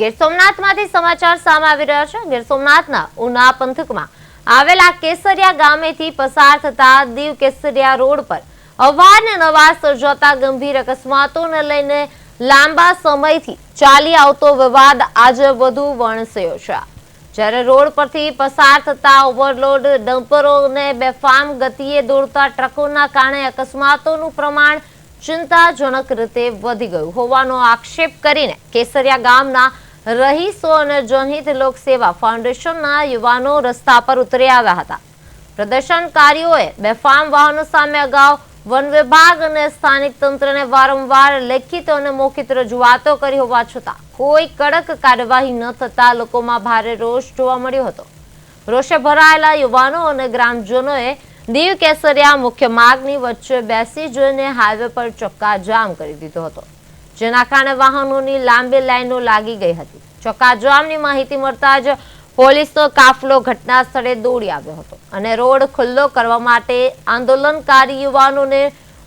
ગીર સોમનાથમાંથી સમાચાર સામે આવી રહ્યા છે। ગીર સોમનાથના ઉના પંથકમાં આવેલા કેસરિયા ગામેથી પસાર થતા દીવ કેસરિયા રોડ પર અવારનવાર સર્જાતા ગંભીર અકસ્માતોને લઈને લાંબા સમયથી ચાલી આવતો વિવાદ આજે વધુ વણસ્યો છે। જ્યારે રોડ પરથી પસાર થતા ઓવરલોડ ડમ્પરોને બેફામ ગતિએ દોડતા ટ્રકોના કારણે અકસ્માતોનું પ્રમાણ ચિંતાજનક રીતે વધી ગયું હોવાનો આક્ષેપ કરીને કેસરિયા ગામના રહીશો અને જનહિત લોકસેવા ફાઉન્ડેશનના યુવાનો રસ્તા પર ઉતરી આવ્યા હતા। પ્રદર્શનકારીઓએ બેફામ વાહનો સામે અગાઉ વન વિભાગ અને સ્થાનિક તંત્રને વારંવાર લેખિત અને મૌખિક રજૂઆતો કરી હોવા છતાં કોઈ કડક કાર્યવાહી ન થતા લોકોમાં ભારે રોષ જોવા મળ્યો હતો। રોષે ભરાયેલા યુવાનો અને ગ્રામજનોએ દીવ કેસરિયા મુખ્ય માર્ગની વચ્ચે બેસી જઈને હાઈવે પર ચક્કાજામ કરી દીધો હતો, જેના કારણે વાહનોની લાંબી લાઈનો લાગી ગઈ હતી। ચક્કાજામની માહિતી મળતા જ પોલીસનો કાફલો ઘટના સ્થળે દોડી આવ્યો હતો અને રોડ ખુલ્લો કરવા માટે આંદોલનકારી યુવાનોને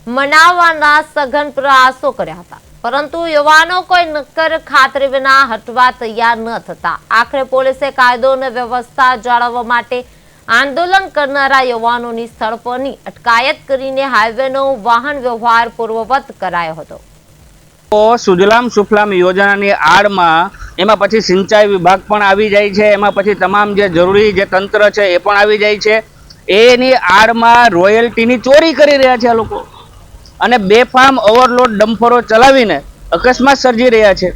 મનાવવાના સઘન પ્રયાસો કર્યા હતા, પરંતુ યુવાનો કોઈ નક્કર ખાતરી વિના હટવા તૈયાર ન થતા આખરે પોલીસે કાયદો અને વ્યવસ્થા જાળવવા માટે આંદોલન કરનારા યુવાનોની સ્થળ પરની અટકાયત કરીને હાઈવેનો વાહન વ્યવહાર પૂર્વવત કરાયો હતો। સુજલામ સુફલામ યોજનાની આડમાં એમાં પછી સિંચાઈ વિભાગ પણ આવી જાય છે, એમાં પછી તમામ જે જરૂરી જે તંત્ર છે એ પણ આવી જાય છે। એની આડમાં રોયલ્ટીની ચોરી કરી રહ્યા છે આ લોકો અને બેફામ ઓવરલોડ ડમ્પરો ચલાવીને અકસ્માત સર્જી રહ્યા છે।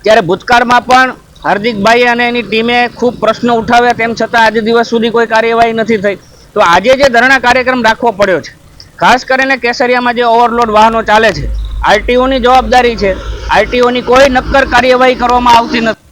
ત્યારે ભૂતકાળમાં પણ હાર્દિકભાઈ અને એની ટીમે ખૂબ પ્રશ્નો ઉઠાવ્યા, તેમ છતાં આજે દિવસ સુધી કોઈ કાર્યવાહી નથી થઈ। તો આજે જે ધરણા કાર્યક્રમ રાખવો પડ્યો છે, ખાસ કરીને કેસરિયામાં જે ઓવરલોડ વાહનો ચાલે છે, આરટીઓની જવાબદારી છે, આરટીઓની કોઈ નક્કર કાર્યવાહી કરવામાં આવતી નથી।